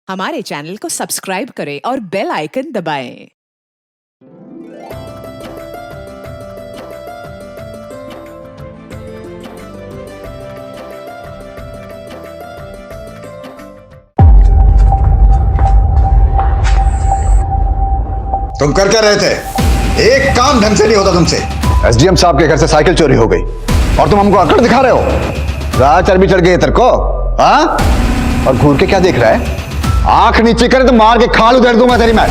हमारे चैनल को सब्सक्राइब करें और बेल आइकन दबाएं। तुम कर क्या रहे थे? एक काम ढंग से नहीं होता तुमसे। एसडीएम साहब के घर से साइकिल चोरी हो गई और तुम हमको अकड़ दिखा रहे हो। राह चर्बी चढ़ गई तेरे को, हाँ? और घूर के क्या देख रहा है? आंख नीचे करे तो मार के खाल उधेड़ दूंगा तेरी मैं।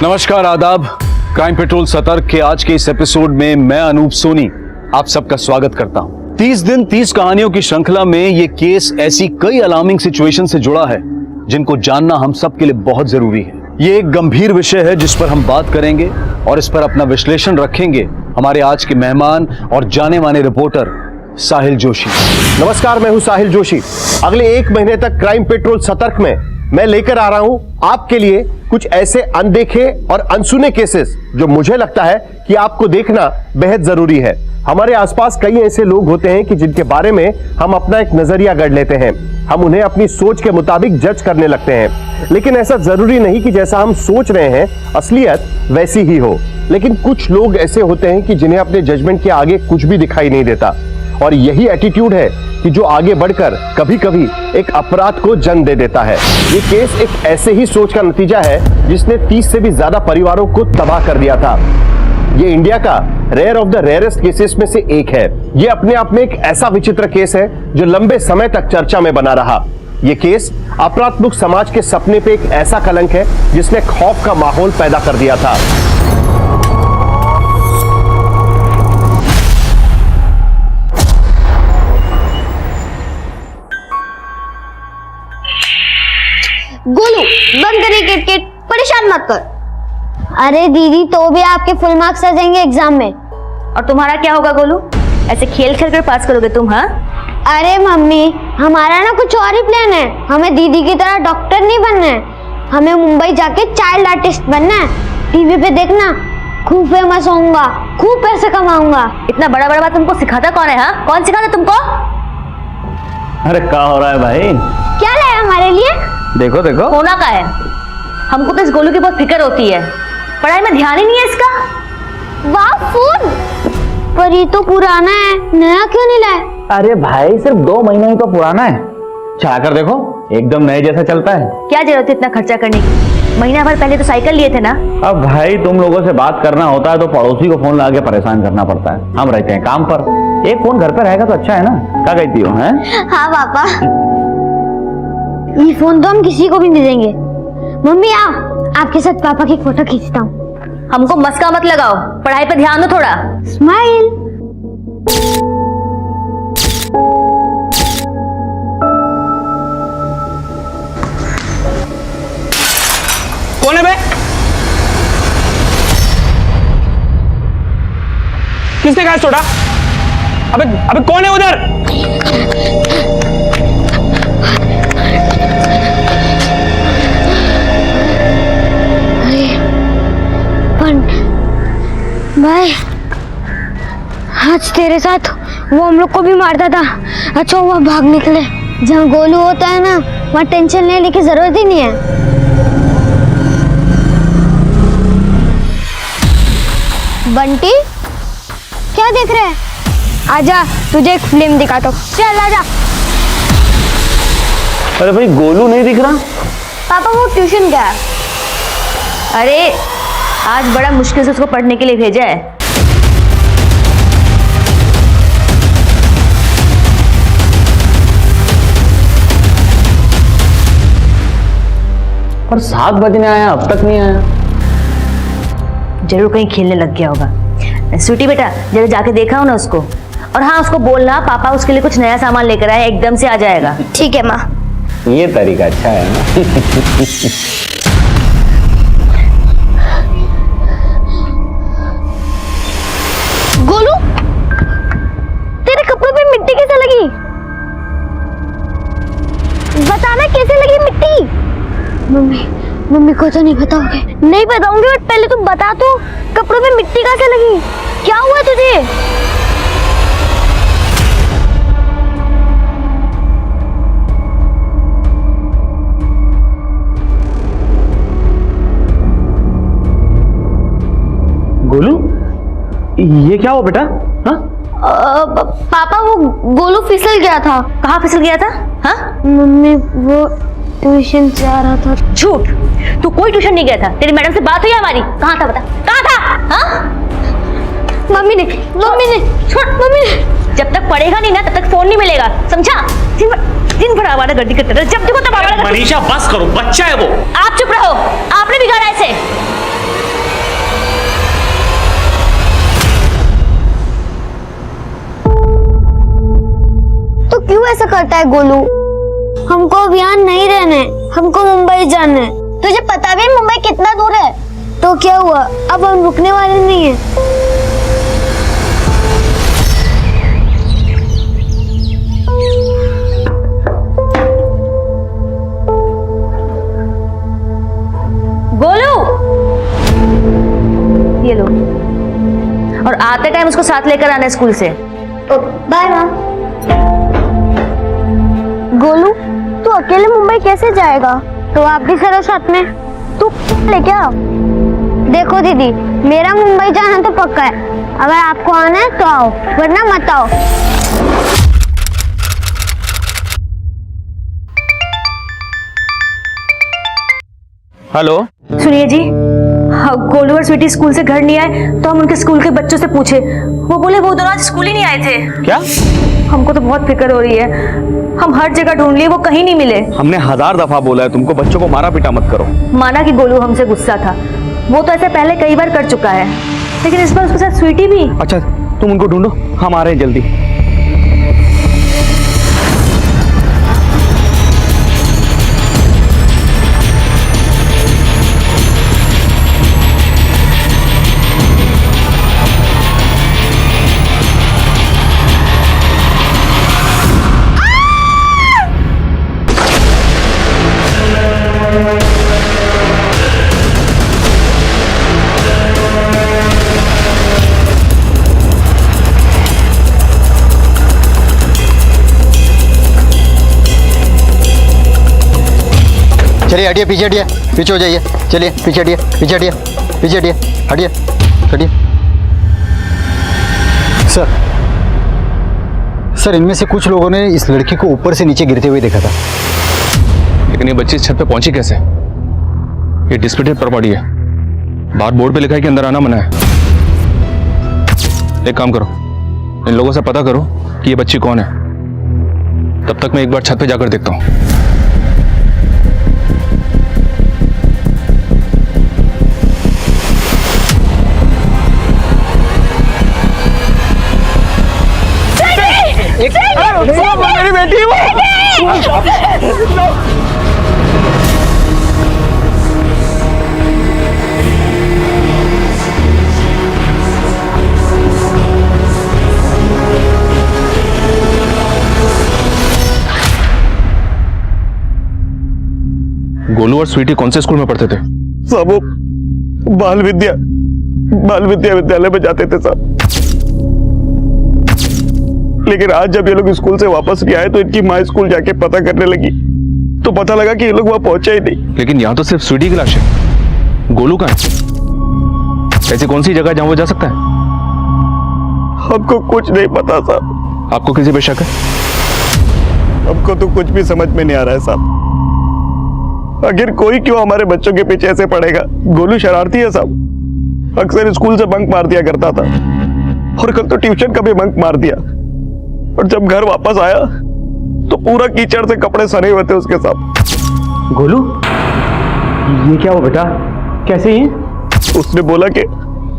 नमस्कार, आदाब। क्राइम पेट्रोल सतर्क के आज के इस एपिसोड में मैं अनूप सोनी आप सबका स्वागत करता हूं। 30 दिन 30 कहानियों की श्रृंखला में ये केस ऐसी कई अलार्मिंग सिचुएशन से जुड़ा है जिनको जानना हम सब के लिए बहुत जरूरी है। ये एक गंभीर विषय है जिस पर हम बात करेंगे और इस पर अपना विश्लेषण रखेंगे हमारे आज के मेहमान और जाने माने रिपोर्टर साहिल जोशी। नमस्कार, मैं हूं साहिल जोशी। अगले 1 महीने तक क्राइम पेट्रोल सतर्क में मैं लेकर आ रहा हूं आपके लिए कुछ ऐसे अनदेखे और अनसुने केसेस जो मुझे लगता है कि आपको देखना बेहद जरूरी है। हमारे आसपास कई ऐसे लोग होते हैं कि जिनके बारे में हम अपना एक नजरिया गढ़ लेते हैं। हम उन्हें अपनी सोच के मुताबिक जज करने लगते हैं, लेकिन ऐसा जरूरी नहीं कि जैसा हम सोच रहे हैं असलियत वैसी ही हो। लेकिन कुछ लोग ऐसे होते हैं कि जिन्हें अपने जजमेंट के आगे कुछ भी दिखाई नहीं देता, और यही एटीट्यूड है कि जो आगे बढ़कर कभी कभी एक अपराध को जन्म दे देता है। ये केस एक ऐसे ही सोच का नतीजा है जिसने 30 से भी ज्यादा परिवारों को तबाह कर दिया था। ये इंडिया का rare of the rarest cases में से एक है। ये अपने आप में एक ऐसा विचित्र केस है जो लंबे समय तक चर्चा में बना रहा। ये केस अपराध मुक्त समाज के सपने पे एक ऐसा कलंक है जिसने खौफ का माहौल पैदा कर दिया था। गोलू, बंद करिए किटकिट, परेशान मत कर। अरे दीदी, तो भी आपके फुल मार्क्स आ जाएंगे एग्जाम में। और तुम्हारा क्या होगा गोलू? ऐसे खेल खेल कर पास करोगे तुम? हाँ, अरे मम्मी, हमारा ना कुछ और ही प्लान है। हमें दीदी की तरह डॉक्टर नहीं बनना है, हमें मुंबई जाके चाइल्ड आर्टिस्ट बनना है। टीवी पे देखना, खूब फेमस होऊंगा, खूब पैसे कमाऊंगा। इतना बड़ा बड़ा बात तुमको सिखाता कौन है? हाँ, कौन सिखाता तुमको? अरे क्या हो रहा है भाई? क्या लाया हमारे लिए? देखो देखो, होना का है। हमको तो इस गोलू की बहुत फिक्र होती है, पढ़ाई में ध्यान ही नहीं है इसका। वाह, फोन! पर ये तो पुराना है, नया क्यों नहीं लाए? अरे भाई सिर्फ 2 महीना ही तो पुराना है, चला कर देखो एकदम नए जैसा चलता है। क्या जरूरत है इतना खर्चा करने की? महीना भर पहले तो साइकिल लिए थे ना। अब भाई तुम लोगों से बात करना होता है तो पड़ोसी को फोन लगा के परेशान करना पड़ता है। हम रहते हैं काम पर, एक फोन घर पर रहेगा तो अच्छा है ना। क्या कहती हो? हैं? हाँ पापा, ये फोन तो हम किसी को भी नहीं देंगे। मम्मी आओ, आपके साथ पापा की फोटो खींचता हूँ। हमको मस्का मत लगाओ, पढ़ाई पे ध्यान दो थोड़ा। स्माइल। कौन है बे? किसने गैस छोड़ा? अबे अबे कौन है उधर? भाई, आज तेरे साथ वो हम लोग को भी मारता था। अच्छा हुआ भाग निकले। जहाँ गोलू होता है ना, वहाँ टेंशन लेने की जरूरत ही नहीं है। बंटी, क्या देख रहे हैं? आजा, तुझे एक फिल्म दिखाता हूँ। चल आजा। अरे भाई गोलू नहीं दिख रहा। पापा वो ट्यूशन गया। अरे आज बड़ा मुश्किल से उसको पढ़ने के लिए भेजा है। और 7 बजने आया, अब तक नहीं आया। जरूर कहीं खेलने लग गया होगा। स्वीटी बेटा, जरा जाके देखा हो ना उसको। और हाँ, उसको बोलना पापा उसके लिए कुछ नया सामान लेकर आए, एकदम से आ जाएगा। ठीक है माँ। ये तरीका अच्छा है ना। गोलू, तेरे कपड़ों पे मिट्टी कैसे लगी? बताना कैसे लगी मिट्टी। मम्मी को तो नहीं बताओगे? नहीं बताऊंगी, बट पहले तुम बता तो, कपड़ों में मिट्टी कैसे लगी? क्या हुआ तुझे? गोलू, ये क्या हुआ बेटा? हाँ? पापा वो गोलू फिसल गया था। कहाँ फिसल गया था? हाँ? मम्मी वो ट्यूशन से आ रहा था। झूठ, तू कोई ट्यूशन नहीं गया था। तेरी मैडम से बात हुई हमारी? कहाँ था बता, कहाँ था? हाँ? मम्मी ने छोड़, मम्मी ने। जब तक पढ़ेगा नहीं ना तब तक फोन नहीं मिलेगा, समझा? दिन भर आवारा गर्दी करते रहे, जब देखो तब आवारा गर्दी। मनीषा बस करो, बच्चा है वो। आप चुप रहो, आपने बिगाड़ा इसे। तो क्यों ऐसा करता है गोलू? हमको अब यहाँ नहीं रहना है, हमको मुंबई जाना है। तुझे पता भी मुंबई कितना दूर है? तो क्या हुआ, अब हम रुकने वाले नहीं हैं। गोलू, ये लो, और आते टाइम उसको साथ लेकर आना स्कूल से। बाय माँ। गोलू, तू अकेले मुंबई कैसे जाएगा? तो आप भी चलो साथ में। तू ले क्या? देखो दीदी, मेरा मुंबई जाना तो पक्का है। अगर आपको आना है तो आओ, वरना मत आओ। हेलो, सुनिए जी, गोलू और स्वीटी स्कूल से घर नहीं आए तो हम उनके स्कूल के बच्चों से पूछे, वो बोले वो दोनों आज स्कूल ही नहीं आए थे। क्या? हमको तो बहुत फिक्र हो रही है, हम हर जगह ढूंढ लिए, वो कहीं नहीं मिले। हमने 1000 दफा बोला है तुमको बच्चों को मारा पीटा मत करो। माना कि गोलू हमसे गुस्सा था, वो तो ऐसे पहले कई बार कर चुका है, लेकिन इस बार उसके साथ स्वीटी भी। अच्छा, तुम उनको ढूंढो, हम आ रहे हैं जल्दी। चलिए हटिए, पीछे हटिए, पीछे हो जाइए। चलिए पीछे हटिए, पीछे हटिए, पीछे हटिए, हटिए, हटिए। सर, इनमें से कुछ लोगों ने इस लड़की को ऊपर से नीचे गिरते हुए देखा था। लेकिन ये बच्ची इस छत पे पहुंची कैसे? ये डिस्प्यूटेड प्रॉपर्टी है, बाहर बोर्ड पे लिखा है कि अंदर आना मना है। एक काम करो, इन लोगों से पता करो कि ये बच्ची कौन है। तब तक मैं एक बार छत पे जाकर देखता हूँ। मेरी बेटी गोलू और स्वीटी कौन से स्कूल में पढ़ते थे? साहब वो बाल विद्या विद्यालय में जाते थे साहब। लेकिन आज जब ये लोग स्कूल से वापस नहीं आए तो इनकी माँ स्कूल जाके पता करने लगी तो पता लगा कि ये लोग वहां पहुंचे ही नहीं। लेकिन यहाँ तो सिर्फ स्वीटी की लाश है, गोलू कहाँ है? ऐसी कौन सी जगह जहाँ वो जा सकता है? हमको कुछ नहीं पता साहब। आपको किसी पे शक है? हमको तो कुछ भी समझ में नहीं आ रहा है साहब। आखिर कोई क्यों हमारे बच्चों के पीछे ऐसे पड़ेगा? गोलू शरारती है साहब, अक्सर स्कूल से बंक मार दिया करता था और कल तो ट्यूशन का भी बंक मार दिया। और जब घर वापस आया तो पूरा कीचड़ से कपड़े सने हुए थे उसके साथ। गोलू, ये क्या हुआ बेटा? कैसे ही? उसने बोला कि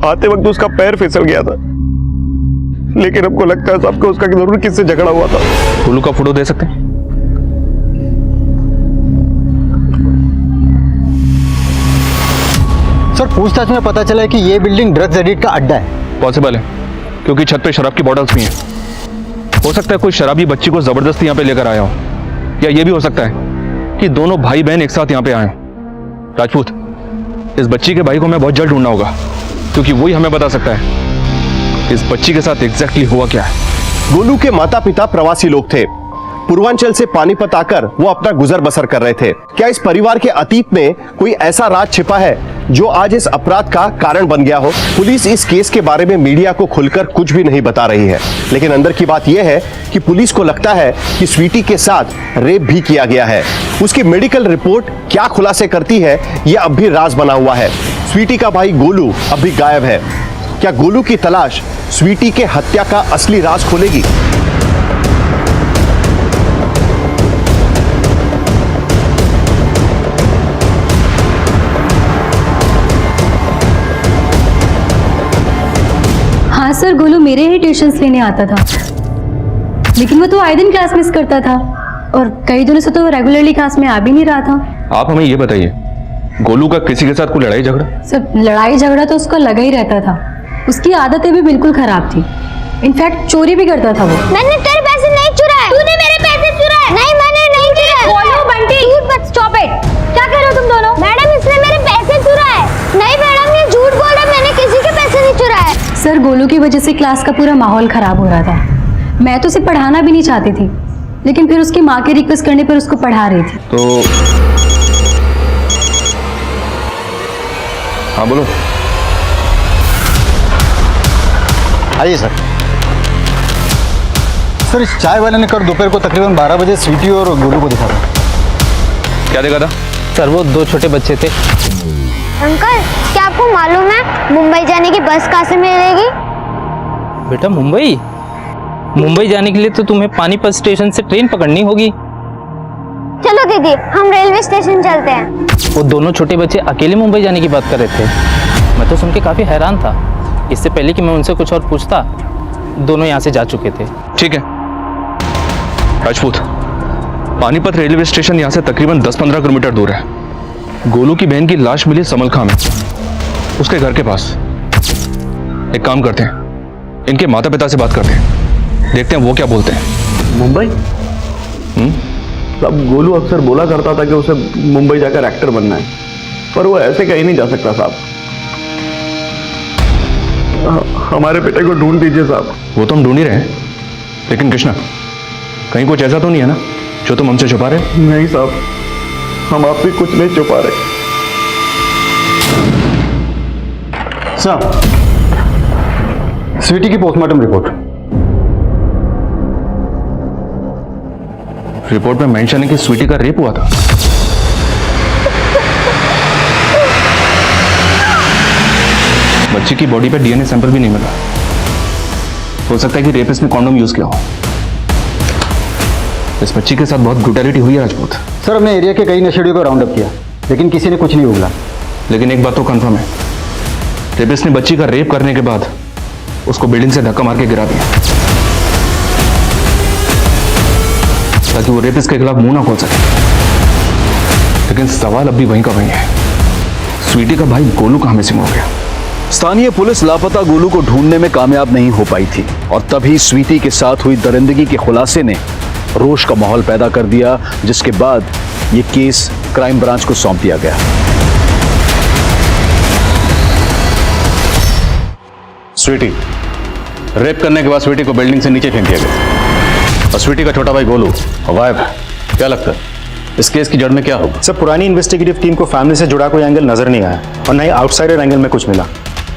आते वक्त उसका पैर फिसल गया था, लेकिन हमको लगता है सबको उसका जरूर किससे झगड़ा हुआ था। गोलू का फोटो दे सकते हैं? सर, पूछताछ में पता चला है कि ये बिल्डिंग ड्रग्स एडिक्ट का अड्डा है। पॉसिबल है, क्योंकि छत पे शराब की बॉटल्स भी हैं। हो सकता है कोई शराबी बच्ची को जबरदस्ती यहाँ पे लेकर आया हो, या ये भी हो सकता है कि दोनों भाई बहन एक साथ यहाँ पे आए। राजपूत, इस बच्ची के भाई को मैं बहुत जल्द ढूंढना होगा, क्योंकि वही हमें बता सकता है इस बच्ची के साथ एग्जैक्टली हुआ क्या है। गोलू के माता पिता प्रवासी लोग थे। पूर्वांचल से पानीपत आकर वो अपना गुजर बसर कर रहे थे। क्या इस परिवार के अतीत में कोई ऐसा राज छिपा है जो आज इस अपराध का कारण बन गया हो? पुलिस इस केस के बारे में मीडिया को खुलकर कुछ भी नहीं बता रही है, लेकिन अंदर की बात यह है कि पुलिस को लगता है कि स्वीटी के साथ रेप भी किया गया है। उसकी मेडिकल रिपोर्ट क्या खुलासे करती है, यह अब भी राज बना हुआ है। स्वीटी का भाई गोलू अब भी गायब है। क्या गोलू की तलाश स्वीटी के हत्या का असली राज खोलेगी? हाँ सर, गोलू मेरे ही ट्यूशंस लेने आता था, लेकिन वो तो आए दिन क्लास मिस करता था और कई दिनों से तो रेगुलरली क्लास में आ भी नहीं रहा था। आप हमें ये बताइए, गोलू का किसी के साथ कोई लड़ाई झगड़ा? सर, लड़ाई झगड़ा तो उसका लगा ही रहता था। उसकी आदतें भी बिल्कुल खराब थी। इनफैक्ट चोरी भी करता था वो। मैंने तेरे पैसे नहीं चुराए। तूने मेरे पैसे चुराए। नहीं, मैंने नहीं चुराए। बोलो बंटी, झूठ मत, स्टॉप इट। क्या कर रहे हो तुम दोनों? मैडम, इसने मेरे पैसे चुराए। नहीं मैडम, ये झूठ बोल रहा है, मैंने किसी के पैसे नहीं चुराए। सर, गोलू की वजह से क्लास का पूरा माहौल खराब हो रहा था। मैं तो उसे पढ़ाना भी नहीं चाहती थी, लेकिन फिर उसकी माँ के रिक्वेस्ट करने पर उसको पढ़ा रही थी। तो हाँ बोलो। आइए सर। सर, इस चाय वाले ने कल दोपहर को तकरीबन 12 बजे स्वीटी और गोलू को दिखा था। क्या देखा था? सर, वो 2 छोटे बच्चे थे। अंकल, क्या आपको मालूम है मुंबई जाने की बस कहाँ से मिलेगी? बेटा, मुंबई जाने के लिए तो तुम्हें पानीपत स्टेशन से ट्रेन पकड़नी होगी। चलो दीदी, हम रेलवे स्टेशन चलते हैं। वो दोनों छोटे बच्चे अकेले मुंबई जाने की बात कर रहे थे। मैं तो सुन के काफी हैरान था। इससे पहले कि मैं उनसे कुछ और पूछता, दोनों यहाँ से जा चुके थे। ठीक है राजपूत, पानीपत रेलवे स्टेशन यहाँ से तकरीबन 10-15 किलोमीटर दूर है। गोलू की बहन की लाश मिली समलखा में, उसके घर के पास। एक काम करते हैं, इनके माता पिता से बात करते हैं, देखते हैं वो क्या बोलते हैं। मुंबई? साहब, गोलू अक्सर बोला करता था कि उसे मुंबई जाकर एक्टर बनना है, पर वो ऐसे कहीं नहीं जा सकता साहब। हमारे बेटे को ढूंढ दीजिए साहब। वो तो हम ढूंढ ही रहे हैं, लेकिन कृष्णा, कहीं कुछ ऐसा तो नहीं है ना जो तुम हमसे छुपा रहे? नहीं साहब, हम आपसे कुछ नहीं छुपा रहे। सर, स्वीटी की पोस्टमार्टम रिपोर्ट में मेंशन है कि स्वीटी का रेप हुआ था। बच्ची की बॉडी पे डीएनए सैंपल भी नहीं मिला। हो सकता है कि रेपिस्ट ने कॉन्डोम यूज किया हो। इस बच्ची के साथ बहुत ब्रूटैलिटी हुई है राजपूत। सर, हमने एरिया के कई नशेड़ियों को राउंड अप किया, लेकिन किसी ने कुछ नहीं उगला। लेकिन एक बात तो कंफर्म है, रेपिस्ट ने बच्ची का रेप करने के बाद उसको बिल्डिंग से धक्का मार के गिरा दिया, ताकि वो रेपिस्ट के खिलाफ मुंह ना खोल सके। लेकिन सवाल अब भी वहीं का वहीं है, स्वीटी का भाई गोलू कहां मिसिंग हो गया? स्थानीय पुलिस लापता गोलू को ढूंढने में कामयाब नहीं हो पाई थी और तभी स्वीटी के साथ हुई दरिंदगी के खुलासे ने रोष का माहौल पैदा कर दिया, जिसके बाद यह केस क्राइम ब्रांच को सौंप दिया गया। स्वीटी रेप करने के बाद स्वीटी को बिल्डिंग से नीचे फेंक दिया गया और स्वीटी का छोटा भाई गोलू गायब है। क्या लगता है इस केस की जड़ में क्या होगा? सर, पुरानी इन्वेस्टिगेटिव टीम को फैमिली से जुड़ा कोई एंगल नजर नहीं आया और न ही आउटसाइडर एंगल में कुछ मिला,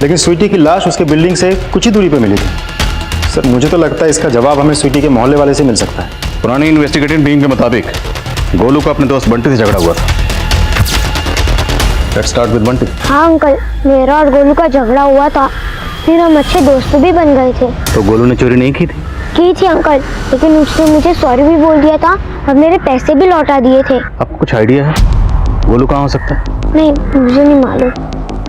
लेकिन स्वीटी की लाश उसके बिल्डिंग से कुछ ही दूरी पर मिली थी। सर, मुझे तो लगता है इसका जवाब हमें स्वीटी के मोहल्ले वाले से मिल सकता है। पुरानी इन्वेस्टिगेटिव टीम के मुताबिक गोलू का अपने दोस्त बंटी से झगड़ा हुआ था। Let's start with Bunty. हाँ अंकल, मेरा और गोलू का झगड़ा हुआ था, फिर हम अच्छे दोस्त भी बन गए थे। तो गोलू ने चोरी नहीं की थी? की थी अंकल, लेकिन उसने मुझे सॉरी भी बोल दिया था और मेरे पैसे भी लौटा दिए थे। आपको कुछ आइडिया है गोलू कहाँ हो सकता है? नहीं, मुझे नहीं मालूम।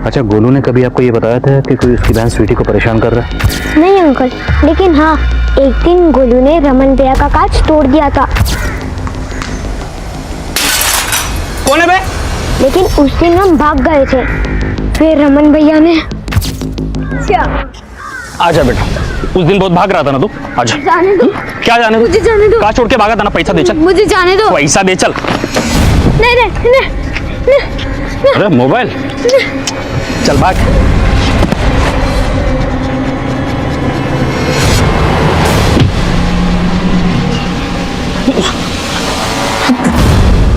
अच्छा, गोलू ने कभी आपको ये बताया था कि कोई उसकी बहन स्वीटी को परेशान कर रहा है? नहीं अंकल, लेकिन हाँ, एक दिन गोलू ने रमन भैया का कांच तोड़ दिया था। कौन है बे? लेकिन उस दिन हम भाग गए थे, फिर रमन भैया ने। आजा बेटा, उस दिन बहुत भाग रहा था ना तू। आजा। जाने दो। क्या जाने दो? मुझे जाने दो। कहाँ छोड़ के भागा था ना? पैसा दे चल। मुझे जाने दो। पैसा दे चल। नहीं नहीं नहीं अरे मोबाइल चल भाग।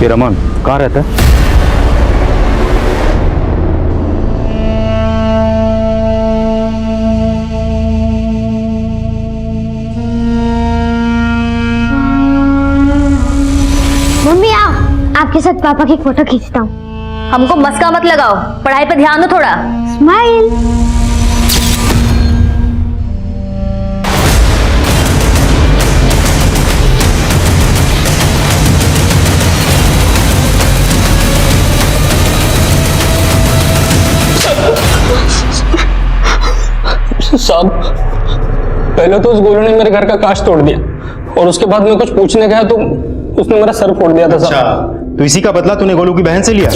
ये रमन कहाँ रहता है? मम्मी आओ, आपके साथ पापा की फोटो खींचता हूँ। हमको मस्का मत लगाओ, पढ़ाई पे ध्यान दो थोड़ा। स्माइल। साहब, पहले तो उस गोलू ने मेरे घर का कांच तोड़ दिया और उसके बाद मैं कुछ पूछने गया तो उसने मेरा सर फोड़ दिया था साहब। अच्छा, तो इसी का बदला तूने गोलू की बहन से लिया?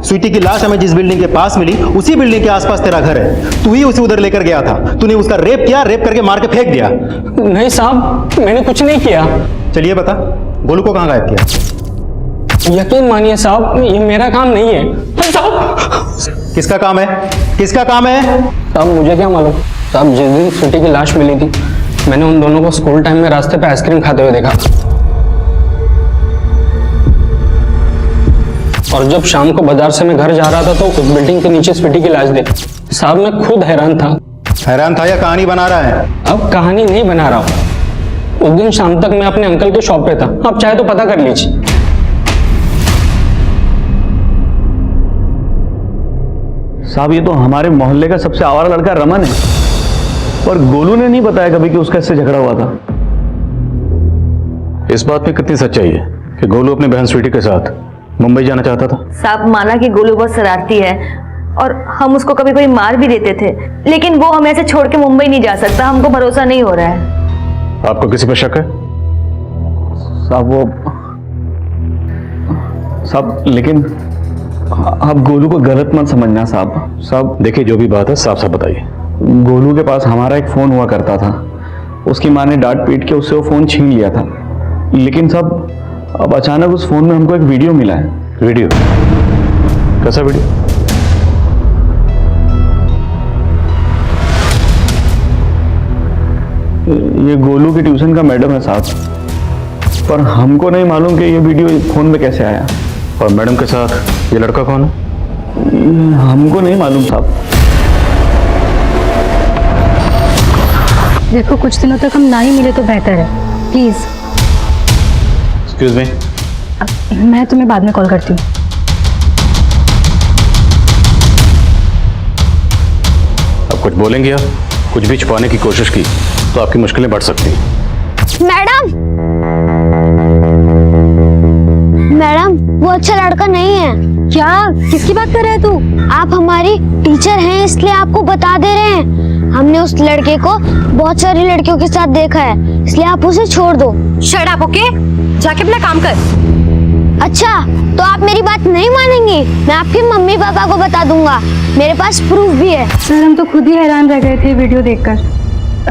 स्वीटी की लाश हमें जिस बिल्डिंग के पास मिली उसी बिल्डिंग के आसपास तेरा घर है। तू ही उसे उधर लेकर गया था। तूने उसका रेप किया, रेप करके मार के फेंक दिया। नहीं साहब, मैंने कुछ नहीं किया। चलिए बता, गोलू को कहाँ गायब किया? यकीन मानिए साहब, ये मेरा काम नहीं है। साहब, किसका काम है? किसका काम है? साहब मुझे क्या मालूम। साहब जिस दिन स्वीटी की लाश मिली थी, मैंने उन दोनों को स्कूल टाइम में रास्ते पे आइसक्रीम खाते हुए देखा और जब शाम को बाजार से मैं घर जा रहा था तो उस बिल्डिंग के नीचे स्वीटी की लाश देखी। साहब मैं खुद हैरान था। हैरान था या कहानी बना रहा है? अब कहानी नहीं बना रहा हूँ। उस दिन शाम तक मैं अपने अंकल के शॉप पे था, आप चाहे तो पता कर लीजिए। साहब ये तो हमारे मोहल्ले का सबसे आवारा लड़का रमन है, पर गोलू ने नहीं बताया कभी कि उसका इससे झगड़ा हुआ था। इस बात में कितनी सच्चाई है कि गोलू अपनी बहन स्वीटी के साथ मुंबई जाना चाहता था? साहब माना कि गोलू बहुत शरारती है और हम उसको कभी कभी मार भी देते थे, लेकिन वो हमें ऐसे छोड़ के मुंबई नहीं जा सकता। हमको भरोसा नहीं हो रहा है। आपको किसी पर शक है? साहब लेकिन आप गोलू को गलत मत समझना साहब। साहब देखिए, जो भी बात है साफ साफ बताइए। गोलू के पास हमारा एक फोन हुआ करता था, उसकी माँ ने डांट पीट के उससे वो फोन छीन लिया था। लेकिन साहब अब अचानक उस फोन में हमको एक वीडियो मिला है। वीडियो? कैसा वीडियो? ये गोलू की ट्यूशन का मैडम है साहब, पर हमको नहीं मालूम कि ये वीडियो फोन में कैसे आया। और मैडम के साथ ये लड़का कौन है? हमको नहीं मालूम साहब। देखो कुछ दिनों तक हम ना ही मिले तो बेहतर है, प्लीज। एक्सक्यूज मी, मैं तुम्हें बाद में कॉल करती हूँ। अब कुछ बोलेंगे या कुछ भी छुपाने की कोशिश की तो आपकी मुश्किलें बढ़ सकती हैं। मैडम वो अच्छा लड़का नहीं है। क्या? किसकी बात कर रहा है तू? आप हमारी टीचर हैं इसलिए आपको बता दे रहे हैं। हमने उस लड़के को बहुत सारी लड़कियों के साथ देखा है, इसलिए आप उसे छोड़ दो। Shut up, okay? जाके अपना काम कर। अच्छा तो आप मेरी बात नहीं मानेंगी? मैं आपके मम्मी पापा को बता दूंगा, मेरे पास प्रूफ भी है। सर हम तो खुद ही हैरान रह गए थे वीडियो देखकर।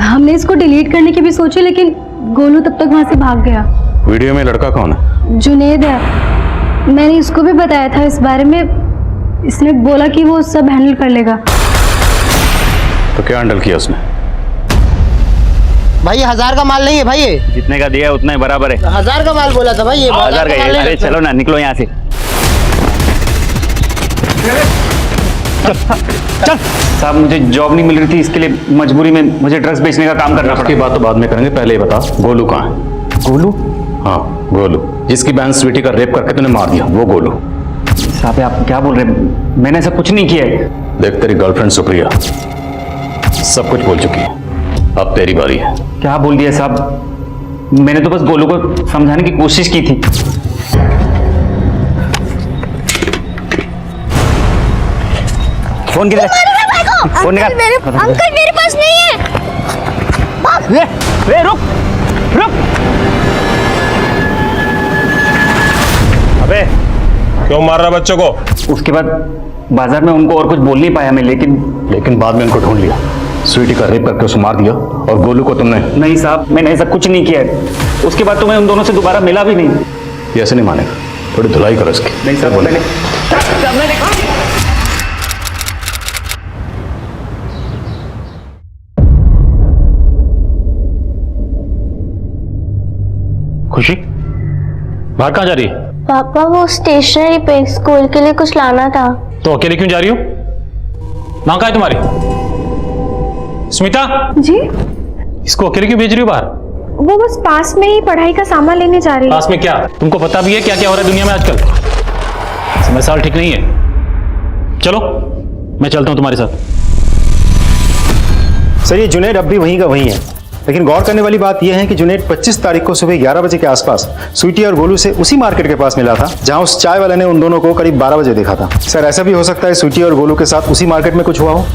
हमने इसको डिलीट करने की भी सोची, लेकिन गोलू तब तक वहां से भाग गया। वीडियो में लड़का कौन है? जुनेद है। मैंने इसको भी बताया था इस बारे में, इसने बोला कि वो सब हैंडल कर लेगा। तो क्या हैंडल किया उसने? भाई 1000 का माल नहीं है भाई, ये जितने का दिया है उतना ही बराबर है। 1000 का माल बोला था भाई, ये 1000 का है। अरे चलो ना, निकलो यहाँ से। चल साहब, मुझे जॉब नहीं मिल रही थी, इसके लिए मजबूरी में मुझे ड्रग्स बेचने का काम करना पड़ा। उसकी बात तो बाद में करेंगे, पहले ही बता गोलू कहाँ है? गोलू? हाँ गोलू, जिसकी बहन स्वीटी का रेप करके तूने मार दिया, वो गोलू। साहब आप क्या बोल रहे हैं? मैंने ऐसा कुछ नहीं किया है। देख तेरी गर्लफ्रेंड सुप्रिया सब कुछ बोल चुकी है, अब तेरी बारी है। क्या बोल दिया साहब? मैंने तो बस गोलू को समझाने की कोशिश की थी। फोन किधर है? फोन निकाल। अंकल मेरे पास नहीं है। रे रुक रुक। अबे क्यों मार रहा बच्चों को? उसके बाद बाजार में उनको और कुछ बोल नहीं पाया मैं, लेकिन बाद में उनको ढूंढ लिया, स्वीटी का रेप करके उसे मार दिया। और गोलू को तुमने? नहीं साहब, मैंने ऐसा कुछ नहीं किया है। उसके बाद तो मैं उन दोनों से दोबारा मिला भी नहीं। ये ऐसे नहीं मानेगा, थोड़ी धुलाई करो इसकी। नहीं सर, मैंने खुशी बाहर कहाँ जा रही है? पापा वो स्टेशनरी पे स्कूल के लिए कुछ लाना था। तो अकेले क्यों जा रही हो? माँ कहाँ है तुम्हारी? स्मिता जी? इसको अकेले क्यों भेज रही हो बाहर? वो बस पास में ही पढ़ाई का सामान लेने जा रही है। पास में क्या? तुमको पता भी है क्या क्या हो रहा है दुनिया में आजकल? समय साल ठीक नहीं है। चलो मैं चलता हूँ तुम्हारे साथ। सर ये जुनैद अब भी वहीं का वहीं है, लेकिन गौर करने वाली बात यह है कि जुनैद 25 तारीख को सुबह 11 बजे के आसपास स्वीटी और गोलू से उसी मार्केट के पास मिला था जहां उस चाय वाले ने उन दोनों को करीब 12 बजे देखा था। सर ऐसा भी हो सकता है स्वीटी और गोलू के साथ उसी मार्केट में कुछ हुआ हो।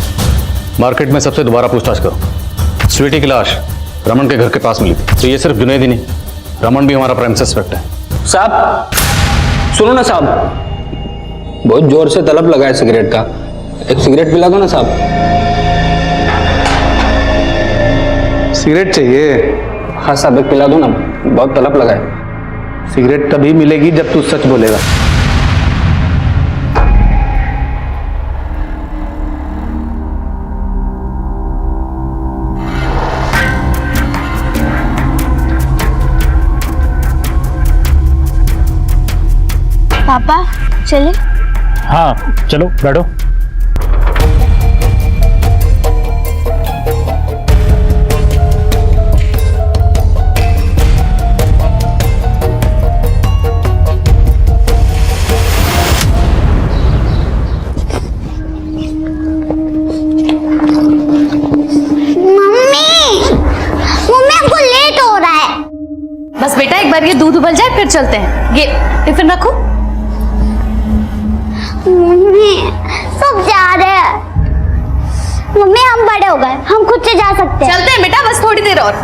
मार्केट में सबसे दोबारा पूछताछ करो। स्वीटी की लाश रमन के घर के पास मिली थी, तो ये सिर्फ जुनैद ही नहीं, रमन भी हमारा प्राइम सस्पेक्ट है। साहब सुनो ना साहब, बहुत जोर से तलब लगा है सिगरेट का, एक सिगरेट पिला दो ना साहब। सिगरेट चाहिए? हाँ साहब एक पिला दो ना, बहुत तलब लगा है। सिगरेट तभी मिलेगी जब तू सच बोलेगा। पापा चले? हाँ चलो बैठो। बस बेटा एक बार ये दूध उबल जाए फिर चलते हैं। ये टिफिन रखो। मम्मी सब जा रहे हैं। मम्मी हम बड़े हो गए, हम खुद से जा सकते हैं। चलते हैं बेटा, बस थोड़ी देर और।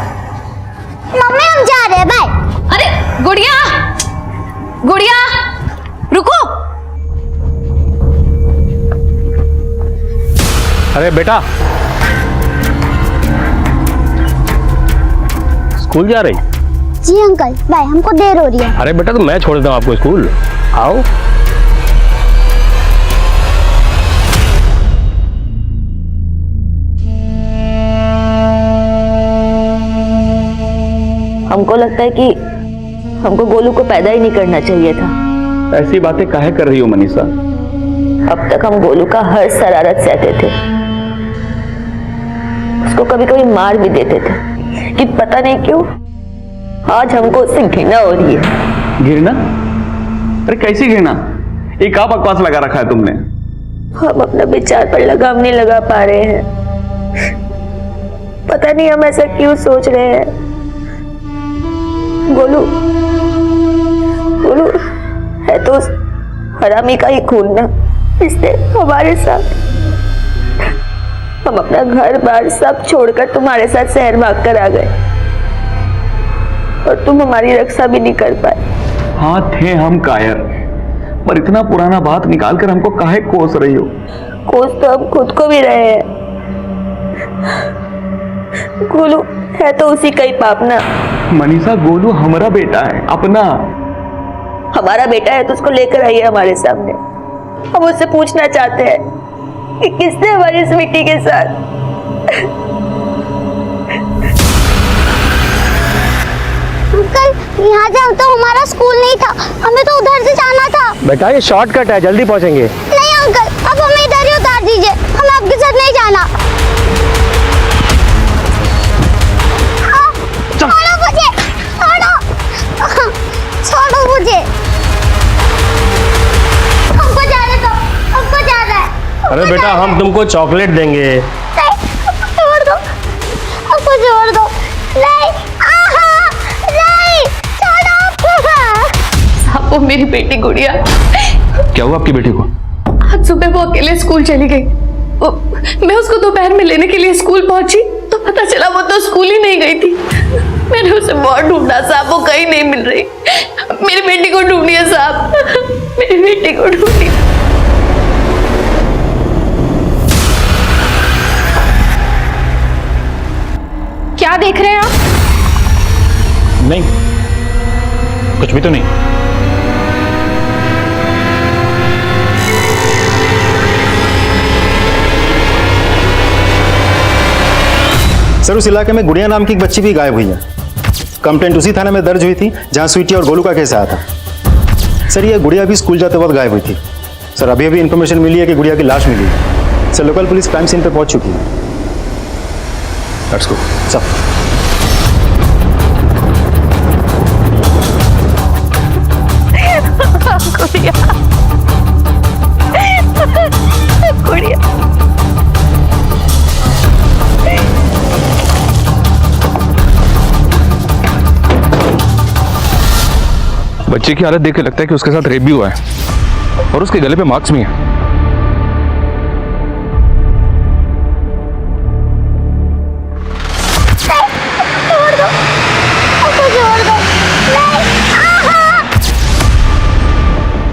मम्मी हम जा रहे हैं, बाय। अरे गुड़िया, गुड़िया रुको। अरे बेटा स्कूल जा रही? जी अंकल बाय, हमको देर हो रही है। अरे बेटा तो मैं छोड़ देता हूँ आपको स्कूल, आओ। हमको लगता है कि हमको गोलू को पैदा ही नहीं करना चाहिए था। ऐसी बातें काहे कर रही हो मनीषा? अब तक हम गोलू का हर शरारत सहते थे, उसको कभी कभी मार भी देते थे, कि पता नहीं क्यों आज हमको उससे घृणा हो रही है। घृणा? अरे कैसी घृणा? ये क्या बकवास लगा रखा है तुमने? हम अपना विचार पर लगाम नहीं लगा पा रहे हैं। पता नहीं हम ऐसा क्यों सोच रहे हैं। गोलू गोलू है तो उस हरामी का ही खून ना, इसने हमारे साथ। हम अपना घर बार सब छोड़कर तुम्हारे साथ शहर भाग कर आ गए और तुम हमारी रक्षा भी नहीं कर पाए। हाँ थे हम कायर, पर इतना पुराना बात निकाल कर हमको काहे कोस रही हो? कोस तो हम खुद को भी रहे हैं। गोलू है तो उसी का ही पाप ना। मनीषा गोलू हमारा बेटा है, अपना। हमारा बेटा है तो उसको लेकर आइए हमारे सामने। हम उससे पूछना चाहते हैं कि किसने हमारी स्वीटी के साथ। अंकल यहाँ जाओ तो हमारा स्कूल नहीं था, हमें तो उधर से जाना था। बेटा ये शॉर्टकट है, जल्दी पहुंचेंगे। नहीं अंकल अब हमें इधर ही उतार दीजिए, हमें आपके साथ नहीं जाना। छोड़ो मुझे, छोड़ो, छोड़ो मुझे, हमको जाने दो, हमको जाना है। अरे बेटा हम तुमको चॉकलेट देंगे। छोड़ दो, हमको छोड़ दो। नहीं, नहीं, छोड़ो। साहब वो मेरी बेटी गुड़िया। क्या हुआ आपकी बेटी को? आज सुबह वो अकेले स्कूल चली गई। मैं उसको दोपहर में लेने के लिए स्कूल पहुंची तो पता चला वो तो स्कूल ही नहीं गई थी। मैंने उसे बहुत ढूंढा साहब, वो कहीं नहीं मिल रही। मेरी बेटी को ढूंढिए साहब, मेरी बेटी को ढूंढिए। क्या देख रहे हैं आप? नहीं कुछ भी तो नहीं। सर उस इलाके में गुड़िया नाम की एक बच्ची भी गायब हुई है। कंप्लेंट उसी थाने में दर्ज हुई थी जहां स्वीटी और गोलू का केस आया था। सर ये गुड़िया भी स्कूल जाते वक्त गायब हुई थी। सर अभी अभी इन्फॉर्मेशन मिली है कि गुड़िया की लाश मिली है। Sir local police crime scene पे पहुंच चुकी है। Let's go sir. बच्चे की हालत देख के लगता है कि उसके साथ रेप भी हुआ है और उसके गले पे मार्क्स भी हैं।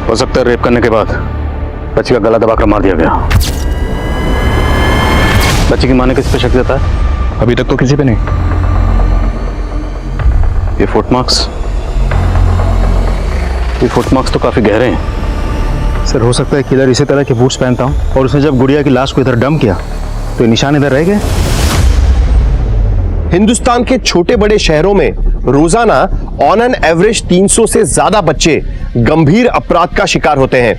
हो सकता है रेप करने के बाद बच्ची का गला दबाकर मार दिया गया। बच्ची की मां ने किस पे शक जताया? अभी तक तो किसी पे नहीं। ये फुटमार्क्स तो काफी गहरे हैं। सर हो सकता है किलर इसी तरह के बूट्स पहनता हूं और उसने जब गुड़िया की लाश को इधर डंप किया तो निशान इधर रह गए। हिंदुस्तान के छोटे बड़े शहरों में रोजाना ऑन एन एवरेज 300 से ज्यादा बच्चे गंभीर अपराध का शिकार होते हैं।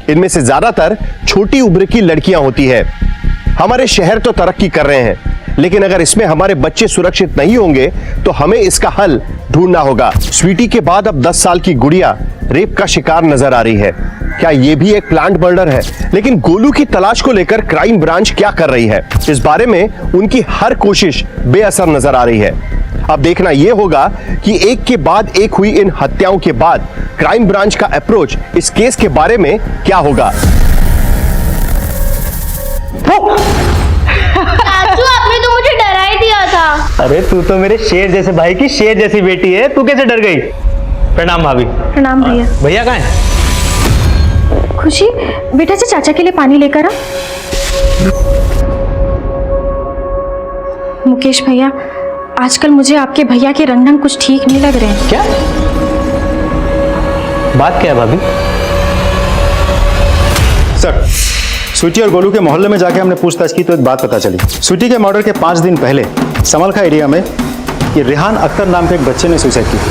इनमें से ज्यादातर छोटी उम्र की लड़कियां होती है। हमारे शहर तो तरक्की कर रहे हैं, लेकिन अगर इसमें हमारे बच्चे सुरक्षित नहीं होंगे तो हमें इसका हल ढूंढना होगा। स्वीटी के बाद अब 10 साल की गुड़िया रेप का शिकार नजर आ रही है। क्या यह भी एक प्लान्ड मर्डर है? लेकिन गोलू की तलाश को लेकर क्राइम ब्रांच क्या कर रही है? इस बारे में उनकी हर कोशिश बेअसर नजर आ रही है। अब देखना यह होगा कि एक के बाद एक हुई इन हत्याओं के बाद क्राइम ब्रांच का अप्रोच इस केस के बारे में क्या होगा। आपने तो मुझे डरा ही दिया था। अरे तू तो मेरे शेर जैसे भाई की शेर जैसी बेटी है, तू कैसे डर गई? प्रणाम भाभी। प्रणाम भैया। भैया कहाँ है? खुशी बेटा से चाचा के लिए पानी लेकर आ। मुकेश भैया, आजकल मुझे आपके भैया के रंग ढंग कुछ ठीक नहीं लग रहे हैं। क्या बात क्या है भाभी? सर स्वीटी और गोलू के मोहल्ले में जाके हमने पूछताछ की तो एक बात पता चली। स्वीटी के मर्डर के 5 दिन पहले समलखा एरिया में ये रेहान अख्तर नाम के एक बच्चे ने सुसाइड की थी।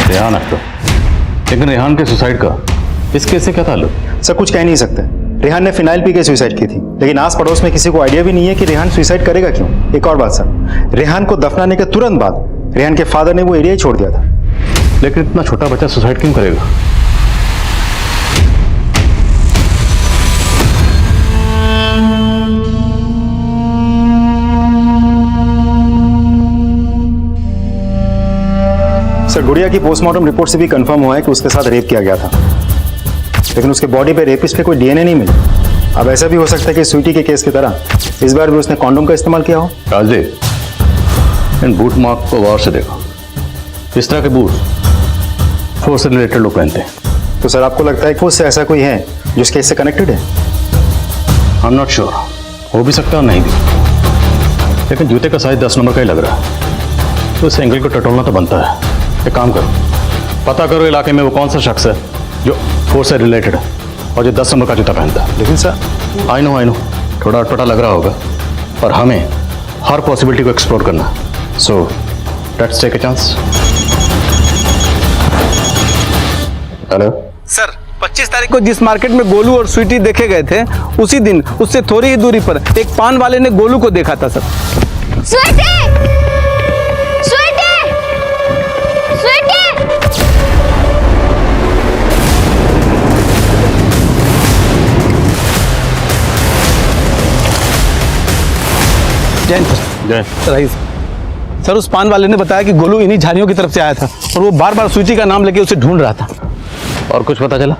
रेहान अख्तर? लेकिन रेहान के सुसाइड का इस केस से क्या ताल्लुक? सर कुछ कह नहीं सकते। रेहान ने फिनाइल पी के सुसाइड की थी, लेकिन आस पड़ोस में किसी को आइडिया भी नहीं है कि रेहान सुसाइड करेगा क्यों। एक और बात सर, रेहान को दफनाने के तुरंत बाद रेहान के फादर ने वो एरिया ही छोड़ दिया था। लेकिन इतना छोटा बच्चा सुसाइड क्यों करेगा? सर गुड़िया की पोस्टमार्टम रिपोर्ट से भी कंफर्म हुआ है कि उसके साथ रेप किया गया था, लेकिन उसके बॉडी पे रेपिस्ट पे कोई डीएनए नहीं मिला। अब ऐसा भी हो सकता है कि स्वीटी के केस की तरह इस बार भी उसने कॉन्डोम का इस्तेमाल किया हो। राजदेव, इन बूट मार्क को गौर से देखो। इस तरह के बूट फोर्स से रिलेटेड लोग पहनते हैं। तो सर आपको लगता है कि उससे ऐसा कोई है जो इस केस से कनेक्टेड है? आई एम नॉट श्योर, हो भी सकता है और नहीं भी, लेकिन जूते का साइज 10 नंबर का ही लग रहा है, तो इस एंगल को टटोलना तो बनता है। एक काम करो, पता करो इलाके में वो कौन सा शख्स है जो फोर्स से रिलेटेड है और जो 10 नंबर का जूता पहनता है। लेकिन सर आई नो थोड़ा अटपटा लग रहा होगा, पर हमें हर पॉसिबिलिटी को एक्सप्लोर करना है। So let's take a chance. Hello sir, 25 तारीख को जिस मार्केट में गोलू और स्वीटी देखे गए थे, उसी दिन उससे थोड़ी ही दूरी पर एक पान वाले ने गोलू को देखा था सर। स्वीटी! स्वीटी! स्वीटी! जैन सर, आइए सर। उस पान वाले ने बताया कि गोलू इन्हीं झाड़ियों की तरफ से आया था और वो बार बार स्वीटी का नाम लेके उसे ढूंढ रहा था। और कुछ पता चला?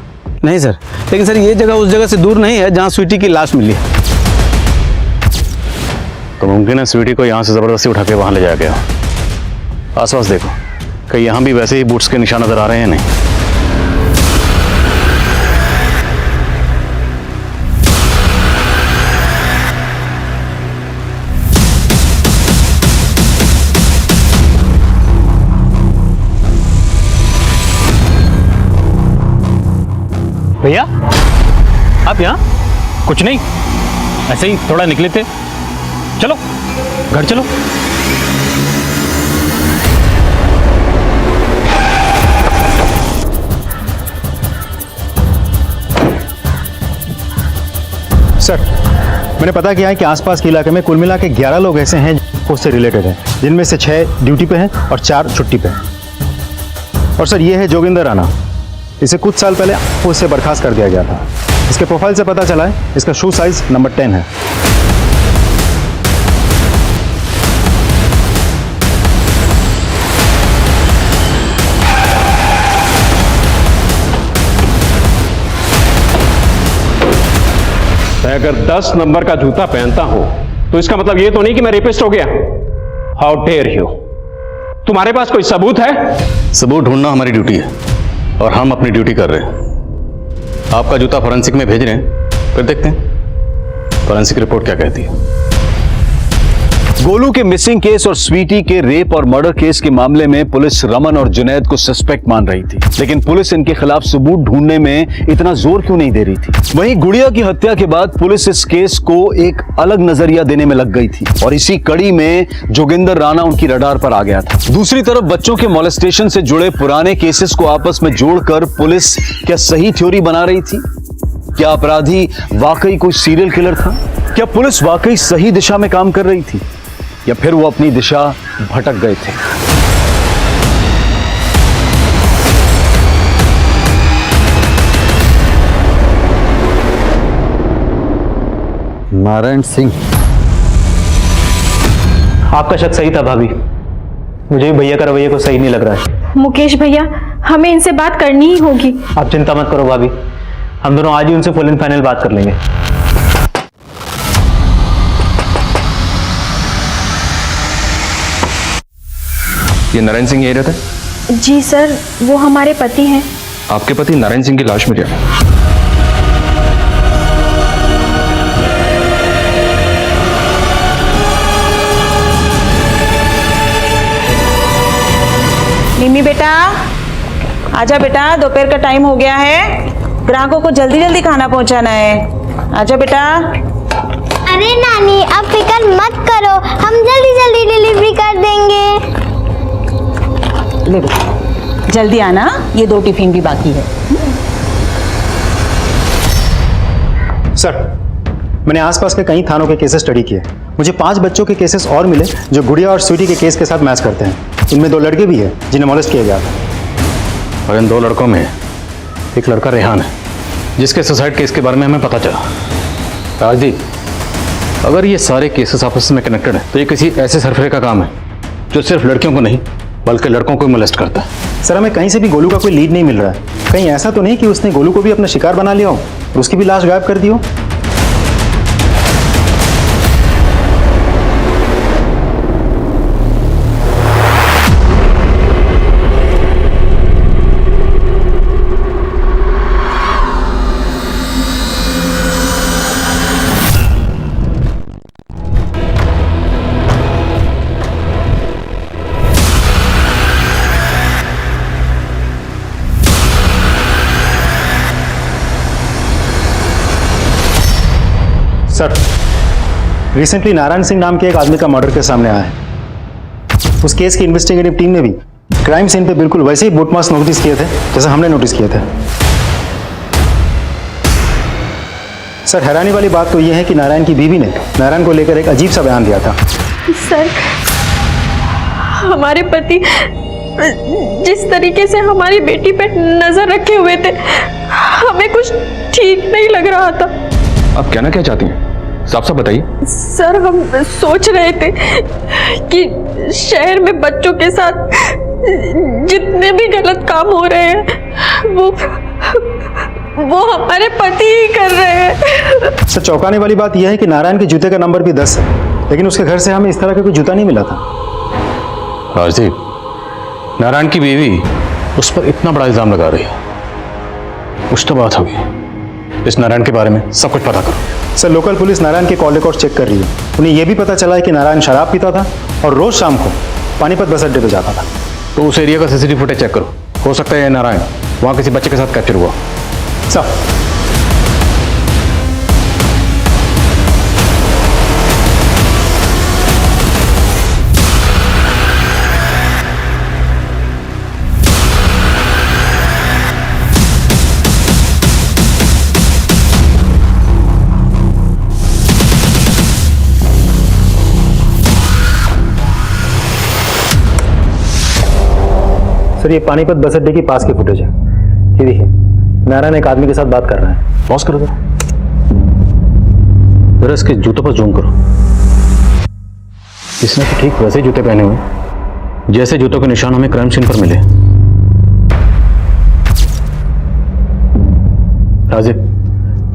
नहीं सर, लेकिन सर ये जगह उस जगह से दूर नहीं है जहां स्वीटी की लाश मिली है। तो मुमकिन है स्वीटी को यहाँ से जबरदस्ती उठा के वहां ले जाया गया। आसपास देखो, कहीं यहाँ भी वैसे ही बूट्स के निशान नजर आ रहे हैं? नहीं। भैया आप यहाँ? कुछ नहीं, ऐसे ही थोड़ा निकले थे। चलो घर चलो। सर, मैंने पता किया है कि आसपास के इलाके में कुल मिला के 11 लोग ऐसे हैं जो उससे रिलेटेड हैं, जिनमें से 6 ड्यूटी पे हैं और 4 छुट्टी पे हैं। और सर, ये है जोगिंदर राणा। इसे कुछ साल पहले उससे बर्खास्त कर दिया गया था। इसके प्रोफाइल से पता चला है इसका शू साइज नंबर 10 है। अगर 10 नंबर का जूता पहनता हूं तो इसका मतलब ये तो नहीं कि मैं रेपिस्ट हो गया। How dare you. तुम्हारे पास कोई सबूत है? सबूत ढूंढना हमारी ड्यूटी है और हम अपनी ड्यूटी कर रहे हैं। आपका जूता फॉरेंसिक में भेज रहे हैं, फिर देखते हैं फॉरेंसिक रिपोर्ट क्या कहती है। गोलू के मिसिंग केस और स्वीटी के रेप और मर्डर केस के मामले में पुलिस रमन और जुनैद को सस्पेक्ट मान रही थी, लेकिन पुलिस इनके खिलाफ सबूत ढूंढने में इतना जोर क्यों नहीं दे रही थी? वहीं गुड़िया की हत्या के बाद पुलिस इस केस को एक अलग नजरिया देने में लग गई थी और इसी कड़ी में जोगिंदर राणा उनकी रडार पर आ गया था। दूसरी तरफ बच्चों के मॉलेस्टेशन से जुड़े पुराने केसेस को आपस में जोड़कर पुलिस क्या सही थ्योरी बना रही थी? क्या अपराधी वाकई कोई सीरियल किलर था? क्या पुलिस वाकई सही दिशा में काम कर रही थी या फिर वो अपनी दिशा भटक गए थे? नारायण सिंह, आपका शक सही था भाभी। मुझे भी भैया का रवैया को सही नहीं लग रहा है। मुकेश भैया, हमें इनसे बात करनी ही होगी। आप चिंता मत करो भाभी, हम दोनों आज ही उनसे फुल एंड फाइनल बात कर लेंगे। ये नारायण सिंह यही रहता है? जी सर, वो हमारे पति हैं। आपके पति नारायण सिंह की लाश मिली है। निमी बेटा, आजा बेटा, दोपहर का टाइम हो गया है। ग्राहकों को जल्दी जल्दी खाना पहुंचाना है। आजा बेटा। अरे नानी, अब फिक्र मत करो, हम जल्दी जल्दी डिलीवरी कर देंगे। ले बेटा, जल्दी आना, ये 2 टिफिन भी बाकी है। सर, मैंने आसपास के कई थानों के केसेस स्टडी किए। मुझे 5 बच्चों के केसेस और मिले जो गुड़िया और स्वीटी के केस के साथ मैच करते हैं। इनमें 2 लड़के भी हैं जिन्हें मॉलेस्ट किया गया था। और इन 2 लड़कों में एक लड़का रेहान है जिसके सुसाइड केस के बारे में हमें पता चला। राजदीप, अगर ये सारे केसेस आपस में कनेक्टेड हैं तो ये किसी ऐसे सरफरे का काम है जो सिर्फ लड़कियों को नहीं बल्कि लड़कों को मोलेस्ट करता है। सर, हमें कहीं से भी गोलू का कोई लीड नहीं मिल रहा है। कहीं ऐसा तो नहीं कि उसने गोलू को भी अपना शिकार बना लिया हो और उसकी भी लाश गायब कर दी हो? सर, रिसेंटली नारायण सिंह नाम के एक आदमी का मर्डर के सामने आया है। उस केस की इन्वेस्टिगेटिव टीम ने भी क्राइम सीन पे बिल्कुल वैसे ही बूटमार्क्स नोटिस किए थे जैसे हमने नोटिस किए थे। सर, हैरानी वाली बात तो यह है कि नारायण की बीवी ने नारायण को लेकर एक अजीब सा बयान दिया था। सर, हमारे पति जिस तरीके से हमारी बेटी पे नजर रखे हुए थे, हमें कुछ ठीक नहीं लग रहा था। आप कहना क्या चाहती हैं? साफ साफ बताइए। सर, हम सोच रहे थे कि शहर में बच्चों के साथ जितने भी गलत काम हो रहे हैं वो हमारे पति ही कर रहे हैं। सर, चौंकाने वाली बात यह है कि नारायण के जूते का नंबर भी 10 है, लेकिन उसके घर से हमें इस तरह का कोई जूता नहीं मिला था। राजदीप, नारायण की बीवी उस पर इतना बड़ा इल्जाम लगा रही है, कुछ तो बात होगी। इस नारायण के बारे में सब कुछ पता करो। सर, लोकल पुलिस नारायण के कॉल रिकॉर्ड चेक कर रही है। उन्हें यह भी पता चला है कि नारायण शराब पीता था और रोज शाम को पानीपत बस अड्डे पर जाता था। तो उस एरिया का सीसीटीवी फुटेज चेक करो, हो सकता है नारायण वहाँ किसी बच्चे के साथ कैप्चर हुआ। सर, सर ये पानीपत बस अड्डे के पास की फुटेज है। ये देखिए, नारायण एक आदमी के साथ बात कर रहा है। पॉज करो जरा इसके जूतों पर जूम करो। इसने तो ठीक वैसे जूते पहने हुए जैसे जूतों के निशान हमें क्राइम सीन पर मिले। राजीव,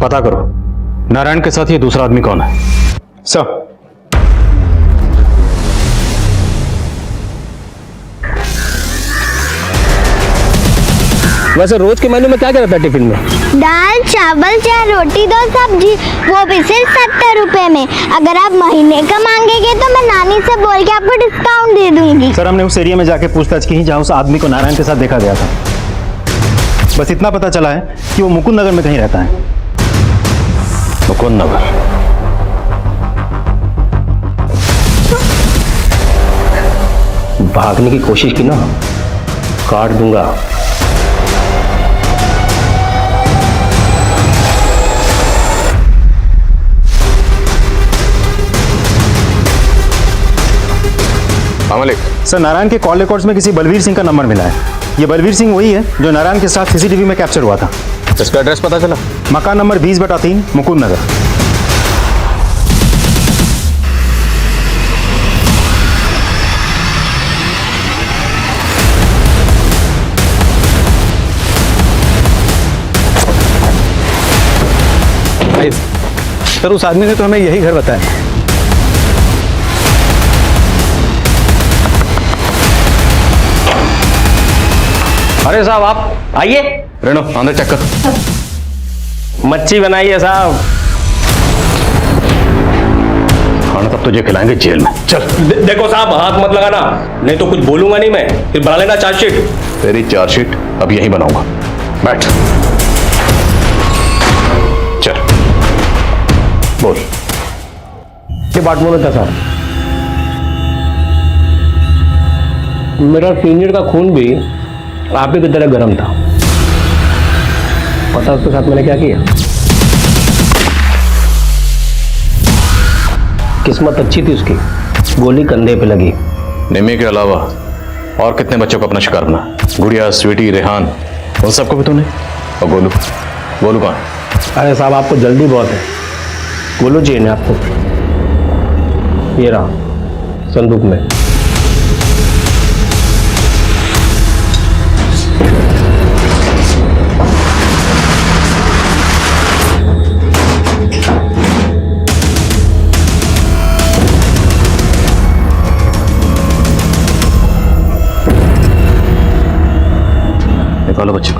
पता करो नारायण के साथ ये दूसरा आदमी कौन है। सर वैसे रोज के मेन्यू में क्या क्या रहता है टिफिन में? दाल चावल चाहे रोटी दो सब्जी, वो भी सिर्फ 70 रुपए में। अगर आप महीने का मांगेंगे तो मैं नानी से बोल के आपको डिस्काउंट दे दूंगी। सर हमने उस एरिया में जाके पूछताछ की जहां उस आदमी को नारायण के साथ देखा गया था। बस इतना पता चला है कि वो मुकुंद नगर में कहीं रहता है। मुकुंद नगर? भागने की कोशिश की ना, काट दूंगा। मलिक सर नारायण के कॉल रिकॉर्ड्स में किसी बलवीर सिंह का नंबर मिला है। ये बलवीर सिंह वही है जो नारायण के साथ सीसीटीवी में कैप्चर हुआ था। इसका एड्रेस पता चला? मकान नंबर 20/3 मुकुंद नगर। सर उस आदमी ने तो हमें यही घर बताया। अरे साहब आप आइए। रेनो अंदर चेक कर। मच्छी बनाइए साहब। खाना तब तुझे खिलाएंगे जेल में। चल। देखो साहब हाथ मत लगाना, नहीं तो कुछ बोलूंगा नहीं मैं, फिर बना लेना चार्जशीट। तेरी चार्जशीट अब यहीं बनाऊंगा। बैठ। चल बोल। डिपार्टमेंट में था साहब, मेरा सीनियर का खून भी आप ही की तरह गर्म था। पता उसके साथ मैंने क्या किया? किस्मत अच्छी थी उसकी, गोली कंधे पे लगी। निमी के अलावा और कितने बच्चों को अपना शिकार बना? गुड़िया, स्वीटी, रेहान, उन सबको भी तूने? और गोलू? गोलू कौन? अरे साहब आपको जल्दी बहुत है। गोलू चाहिए ना आपको? ये रहा संदूक में। निकालो बच्चे को।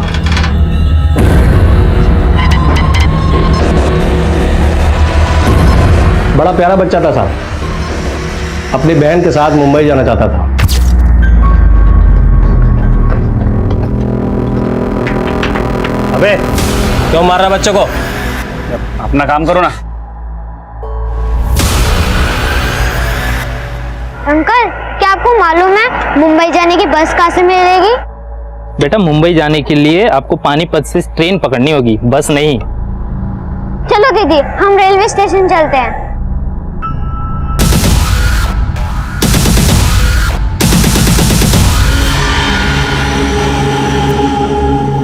बड़ा प्यारा बच्चा था साहब, अपनी बहन के साथ मुंबई जाना चाहता था। अबे क्यों मार रहा बच्चे को? अपना काम करो ना। अंकल क्या आपको मालूम है मुंबई जाने की बस कहाँ से मिलेगी? बेटा मुंबई जाने के लिए आपको पानीपत से ट्रेन पकड़नी होगी, बस नहीं। चलो दीदी हम रेलवे स्टेशन चलते हैं।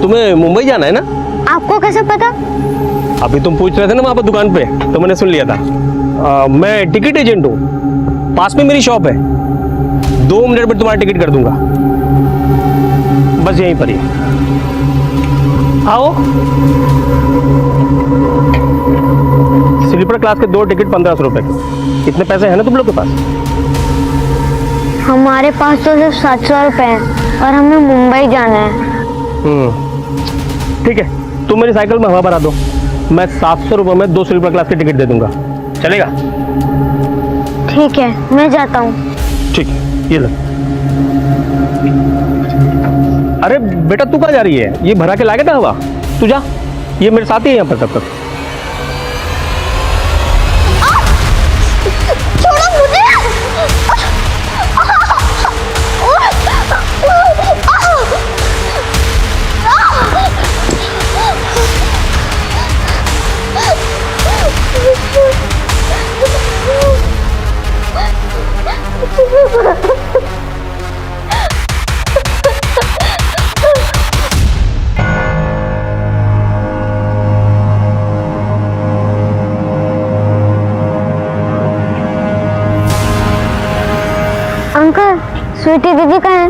तुम्हें मुंबई जाना है ना? आपको कैसे पता? अभी तुम पूछ रहे थे ना वहां पर दुकान पे, तो मैंने सुन लिया था। मैं टिकट एजेंट हूँ, पास में मेरी शॉप है। 2 मिनट में तुम्हारा टिकट कर दूंगा, बस यहीं पर ही आओ। स्लीपर क्लास के 2 टिकट 1500 रुपए के। कितने पैसे हैं ना तुम लोग के पास? हमारे पास तो सिर्फ 700 रुपए हैं और हमें मुंबई जाना है। ठीक है, तुम मेरी साइकिल में हवा भरा दो, मैं 700 रुपए में 2 स्लीपर क्लास के टिकट दे दूंगा, चलेगा? ठीक है मैं जाता हूँ। ठीक है, ये लो। अरे बेटा तू कहाँ जा रही है? ये भरा के लागे था हवा, तू जा, ये मेरे साथ ही है यहाँ पर तब तक। छोड़ो मुझे। स्वीटी दीदी कहाँ है?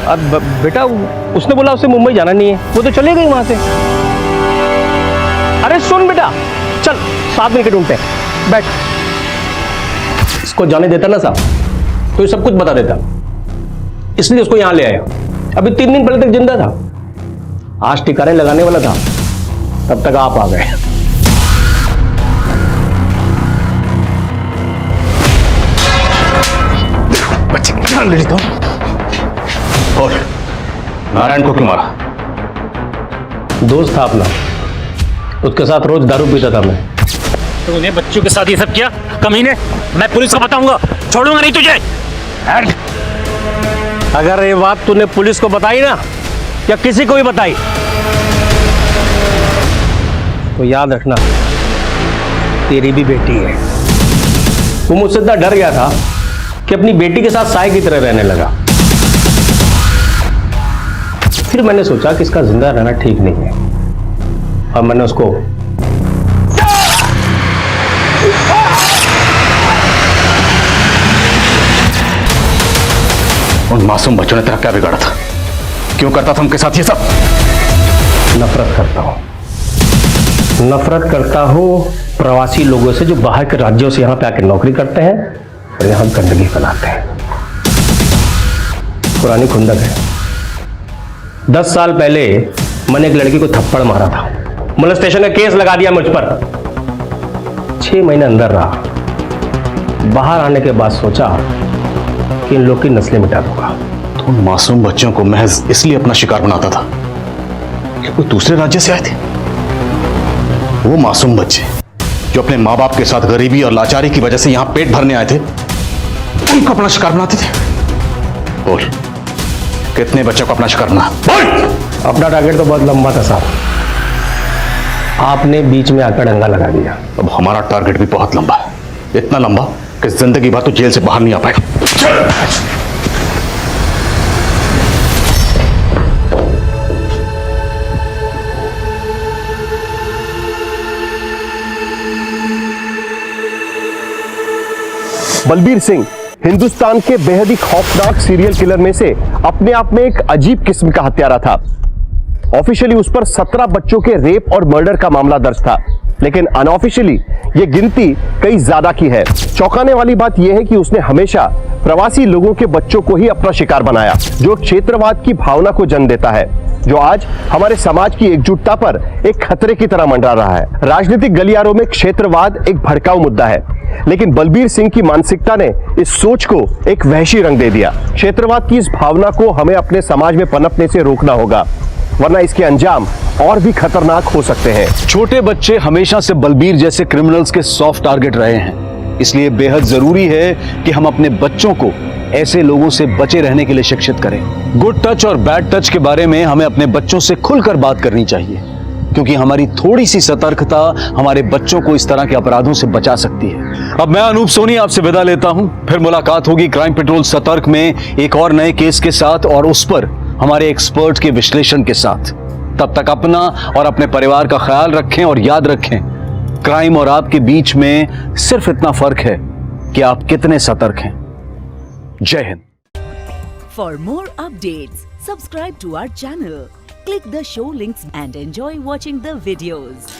अब बेटा उसने बोला उसे मुंबई जाना नहीं है, वो तो चले गई वहां से। अरे सुन बेटा, चल साथ में ढूंढते हैं, बैठ। इसको जाने देता ना साहब तो ये सब कुछ बता देता, इसलिए उसको यहां ले आया। अभी 3 दिन पहले तक जिंदा था, आज टिकाने लगाने वाला था, तब तक आप आ गए। बच्चे क्या ले लेता हूं? और नारायण को क्यों मारा? दोस्त था अपना, उसके साथ रोज दारू पीता था मैं। तो उन्हें बच्चों के साथ ये सब किया कमीने? मैं पुलिस को बताऊंगा, छोड़ूंगा नहीं तुझे। अगर ये बात तूने पुलिस को बताई ना या किसी को भी बताई तो याद रखना तेरी भी बेटी है। वो मुझसे इतना डर गया था कि अपनी बेटी के साथ साय की तरह रहने लगा। फिर मैंने सोचा कि इसका जिंदा रहना ठीक नहीं है और मैंने उसको उन मासूम बच्चों ने तेरा क्या बिगाड़ा था? क्यों करता था उनके साथ ये सब? नफरत करता हूं, नफरत करता हूं प्रवासी लोगों से जो बाहर के राज्यों से यहां पे आकर नौकरी करते हैं और यहां गंदगी फैलाते हैं। पुरानी खुंदक है। 10 साल पहले मैंने एक लड़की को थप्पड़ मारा था, मोलेस्टेशन का केस लगा दिया मुझ पर। 6 महीने अंदर रहा, बाहर आने के बाद सोचा कि इन लोग की नस्लें मिटा दूंगा। तो उन मासूम बच्चों को महज इसलिए अपना शिकार बनाता था कि कोई दूसरे राज्य से आए थे? वो मासूम बच्चे जो अपने माँ बाप के साथ गरीबी और लाचारी की वजह से यहां पेट भरने आए थे, उनको अपना शिकार बनाते थे। बोल, कितने बच्चों को अपना शिकार बना? बोल! अपना टारगेट तो बहुत लंबा था साहब, आपने बीच में आकर डंगा लगा दिया। अब हमारा टारगेट भी बहुत लंबा है, इतना लंबा कि जिंदगी भर तो जेल से बाहर नहीं आ पाएगा। बलबीर सिंह हिंदुस्तान के बेहद ही खौफनाक सीरियल किलर में से अपने आप में एक अजीब किस्म का हत्यारा था। ऑफिशियली उस पर 17 बच्चों के रेप और मर्डर का मामला दर्ज था, लेकिन अनऑफिशियली ये गिनती कई ज्यादा की है। चौंकाने वाली बात यह है कि उसने हमेशा प्रवासी लोगों के बच्चों को ही अपना शिकार बनाया, जो क्षेत्रवाद की भावना को जन्म देता है, जो आज हमारे समाज की एकजुटता पर एक खतरे की तरह मंडरा रहा है। राजनीतिक गलियारों में क्षेत्रवाद एक भड़काऊ मुद्दा है, लेकिन बलबीर सिंह की मानसिकता ने इस सोच को एक वहशी रंग दे दिया। क्षेत्रवाद की इस भावना को हमें अपने समाज में पनपने से रोकना होगा, वरना इसके अंजाम और भी खतरनाक हो सकते हैं। छोटे बच्चे हमेशा से बलबीर जैसे क्रिमिनल्स के सॉफ्ट टारगेट रहे हैं, इसलिए बेहद जरूरी है कि हम अपने बच्चों को ऐसे लोगों से बचे रहने के लिए शिक्षित करें। गुड टच और बैड टच के बारे में हमें अपने बच्चों से खुलकर बात करनी चाहिए, क्योंकि हमारी थोड़ी सी सतर्कता हमारे बच्चों को इस तरह के अपराधों से बचा सकती है। अब मैं अनूप सोनी आपसे विदा लेता हूं, फिर मुलाकात होगी क्राइम पेट्रोल सतर्क में एक और नए केस के साथ और उस पर हमारे एक्सपर्ट के विश्लेषण के साथ। तब तक अपना और अपने परिवार का ख्याल रखें और याद रखें, क्राइम और आपके बीच में सिर्फ इतना फर्क है कि आप कितने सतर्क हैं। जय Hind. For more updates, subscribe to our channel, click the show links and enjoy watching the videos.